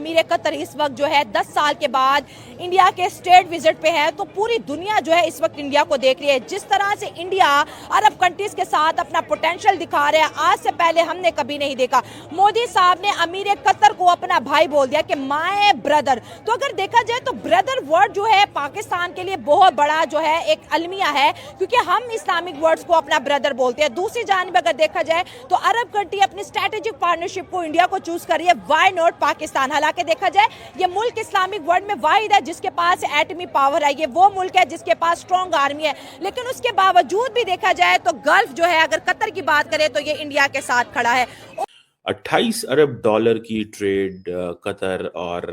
अमीर कतर इस वक्त जो है 10 साल के बाद इंडिया के स्टेट विजिट पे है, तो पूरी दुनिया जो है इस वक्त इंडिया को देख रही है। जिस तरह से इंडिया अरब कंट्रीज के साथ अपना पोटेंशियल दिखा रहा है, आज से पहले हमने कभी नहीं देखा। मोदी साहब ने अमीर कतर को अपना भाई बोल दिया कि माय ब्रदर। तो अगर देखा जाए तो ब्रदर वर्ड जो है पाकिस्तान के लिए बहुत बड़ा जो है एक अलमिया है, क्योंकि हम इस्लामिक वर्ड्स को अपना ब्रदर बोलते हैं। दूसरी जानिब अगर देखा जाए तो अरब कंट्री अपनी स्ट्रेटेजिक पार्टनरशिप को इंडिया को चूज कर रही है, व्हाई नॉट पाकिस्तान। हालांकि देखा जाए ये मुल्क इस्लामिक वर्ल्ड में वाहिद है जिसके पास एटमी पावर है, ये वो मुल्क है जिसके पास स्ट्रॉन्ग आर्मी है, लेकिन उसके बावजूद भी देखा जाए तो गल्फ जो है, अगर कतर की बात करें तो ये इंडिया के साथ खड़ा है। 28 अरब डॉलर की ट्रेड कतर और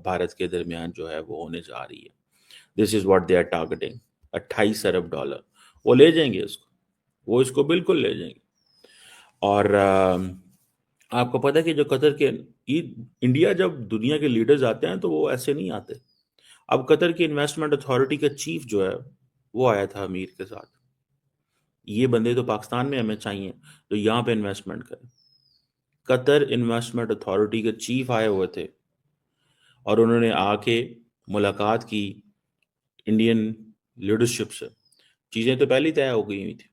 भारत के दरमियान जो है वो होने जा रही है। This is what they are targeting. 28 अरब डॉलर वो ले जाएंगे इसको, वो इसको बिल्कुल ले जाएंगे। और आपको पता है कि जो कतर के इंडिया जब दुनिया के लीडर्स आते हैं तो वो ऐसे नहीं आते। अब कतर की इन्वेस्टमेंट अथॉरिटी का चीफ जो है वो आया था अमीर के साथ। ये बंदे तो पाकिस्तान में हमें चाहिए जो यहाँ पे इन्वेस्टमेंट करें। कतर इन्वेस्टमेंट अथॉरिटी के चीफ आए हुए थे और उन्होंने आके मुलाकात की इंडियन लीडरशिप से। चीज़ें तो पहले ही तय हो गई हुई थी,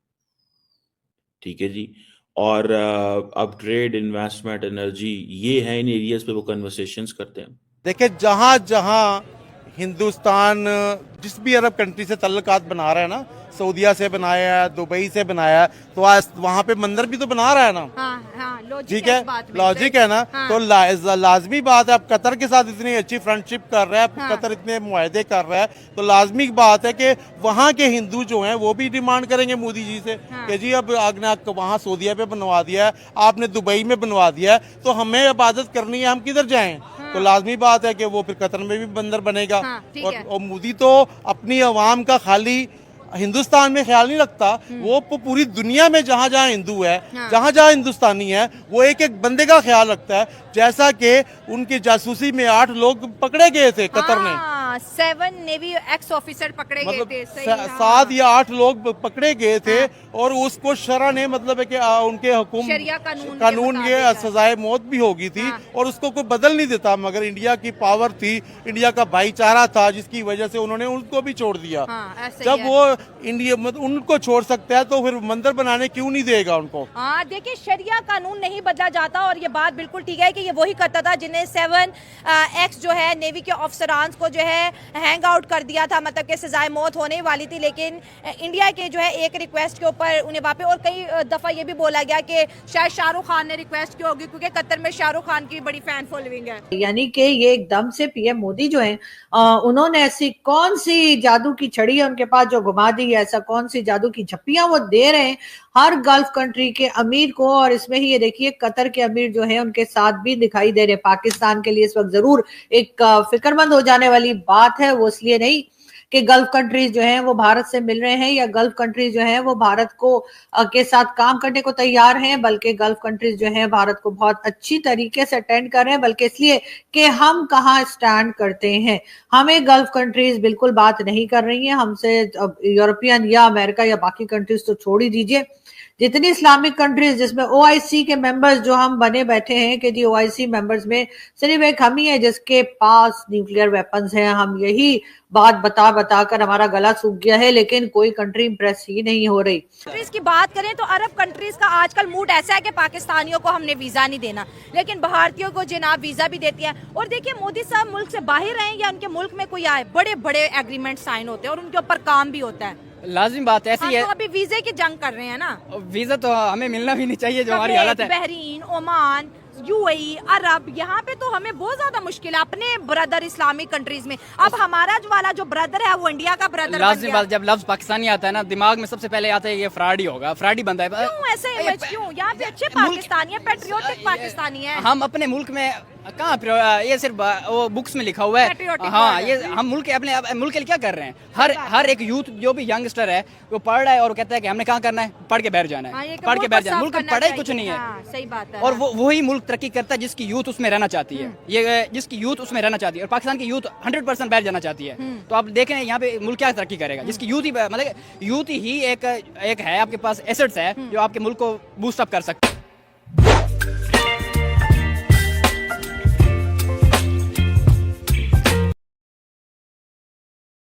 ठीक है जी। और अब ट्रेड, इन्वेस्टमेंट, एनर्जी, ये है इन एरियाज पे वो कन्वर्सेशंस करते हैं। देखिए, जहाँ जहाँ हिंदुस्तान जिस भी अरब कंट्री से तल्लुकात बना रहा है ना, सऊदिया से बनाया है, दुबई से बनाया है, तो आज वहाँ पे मंदिर भी तो बना रहा है ना। ठीक है, लॉजिक है ना। तो लाजमी बात है, अब कतर के साथ इतनी अच्छी फ्रेंडशिप कर रहा है, कतर इतने मुआहदे कर रहा है, तो लाजमी बात है कि वहाँ के हिंदू जो हैं वो भी डिमांड करेंगे मोदी जी से कि जी अब आपने वहाँ सऊदिया पे बनवा दिया है, आपने दुबई में बनवा दिया है, तो हमें इबादत करनी है, हम किधर जाएं। तो लाजमी बात है कि वो फिर कतर में भी बंदर बनेगा। और मोदी तो अपनी अवाम का खाली हिंदुस्तान में ख्याल नहीं रखता, वो पूरी दुनिया में जहाँ जहाँ हिंदू है, जहाँ जहाँ हिंदुस्तानी है, वो एक एक बंदे का ख्याल रखता है। जैसा कि उनकी जासूसी में 8 लोग पकड़े गए थे कतर ने, 7 नेवी एक्स ऑफिसर पकड़े गए थे, 7 या 8 लोग पकड़े गए थे। और उसको शरा ने मतलब है कि उनके हुकूम कानून के सजाए मौत भी होगी थी, और उसको कोई बदल नहीं देता। मगर इंडिया की पावर थी, इंडिया का भाईचारा था, जिसकी वजह से उन्होंने उनको भी छोड़ दिया। जब वो इंडिया मतलब उनको छोड़ सकता है तो फिर मंदिर बनाने क्यों नहीं देगा उनको। हाँ, देखिए शरिया कानून नहीं बदला जाता, और ये बात बिल्कुल ठीक है कि ये वही करता था जिन्हें 7 एक्स जो है नेवी के ऑफिसरान को जो है हैंग आउट कर दिया था, मतलब कि सजाए मौत होने वाली थी। लेकिन इंडिया के जो है एक रिक्वेस्ट के ऊपर उन्हें वापस, और कई दफा ये भी बोला गया कि शायद शाहरुख खान ने रिक्वेस्ट की होगी, क्योंकि कतर में शाहरुख खान की बड़ी फैन फॉलोइंग है। यानी कि ये एकदम से पीएम मोदी जो है उन्होंने ऐसी कौन सी जादू की छड़ी है उनके पास जो घुमा दी है, ऐसा कौन सी जादू की झप्पियां वो दे रहे हैं हर गल्फ कंट्री के अमीर को। और इसमें ही ये देखिए कतर के अमीर जो है उनके साथ भी दिखाई दे रहे। पाकिस्तान के लिए इस वक्त जरूर एक फिक्रमंद हो जाने वाली बात है, वो इसलिए नहीं कि गल्फ कंट्रीज जो हैं वो भारत से मिल रहे हैं या गल्फ कंट्रीज जो हैं वो भारत को के साथ काम करने को तैयार हैं, बल्कि गल्फ कंट्रीज जो हैं भारत को बहुत अच्छी तरीके से अटेंड कर रहे हैं, बल्कि इसलिए कि हम कहाँ स्टैंड करते हैं। हमें गल्फ कंट्रीज बिल्कुल बात नहीं कर रही हैं हमसे, यूरोपियन या अमेरिका या बाकी कंट्रीज तो छोड़ ही दीजिए, जितनी इस्लामिक कंट्रीज जिसमें ओआईसी के मेंबर्स जो हम बने बैठे हैं कि जी ओआईसी मेंबर्स में सिर्फ एक हम ही है जिसके पास न्यूक्लियर वेपन्स हैं। हम यही बात बता बता कर हमारा गला सूख गया है, लेकिन कोई कंट्री इंप्रेस ही नहीं हो रही। कंट्रीज की बात करें तो अरब कंट्रीज का आजकल मूड ऐसा है कि पाकिस्तानियों को हमने वीजा नहीं देना, लेकिन भारतीयों को जनाब वीजा भी देती है। और देखिए मोदी साहब मुल्क से बाहर रहे या उनके मुल्क में कोई आए, बड़े बड़े एग्रीमेंट साइन होते हैं और उनके ऊपर काम भी होता है। लाजिम बात ऐसी है। तो अभी वीजे की जंग कर रहे हैं ना, वीजा तो हमें मिलना भी नहीं चाहिए जो हमारी हालत है। बहरीन, ओमान, यूएई, अरब, यहाँ पे तो हमें बहुत ज्यादा मुश्किल है अपने ब्रदर इस्लामिक कंट्रीज में। अब हमारा जो वाला जो ब्रदर है वो इंडिया का ब्रदर लाजिम बात, जब लफ्ज पाकिस्तानी आता है ना दिमाग में सबसे पहले आता है ये फ्रॉड ही होगा, फ्रॉड ही बंदा है। क्यों ऐसे इमेज क्यों? यहाँ पे अच्छे पाकिस्तानी है, पेट्रियोटिक पाकिस्तानी है। हम अपने मुल्क में कहाँ, ये सिर्फ वो बुक्स में लिखा हुआ है। हाँ, ये हम मुल्क के अपने मुल्क के लिए क्या कर रहे हैं। हर एक यूथ जो भी यंगस्टर है वो पढ़ रहा है और कहता है कि हमने कहाँ करना है, पढ़ के बैठ जाना है, पढ़ के बैठ जाना। मुल्क में पढ़ाई कुछ नहीं है। सही बात है। और वही मुल्क तरक्की करता है जिसकी यूथ उसमें रहना चाहती है, ये जिसकी यूथ उसमें रहना चाहती है। और पाकिस्तान की यूथ 100% बैठ जाना चाहती है। तो आप देखें यहाँ पे मुल्क क्या तरक्की करेगा, जिसकी यूथ ही मतलब यूथ ही एक है, आपके पास एसेट्स है जो आपके मुल्क को बूस्ट अप कर सकते हैं।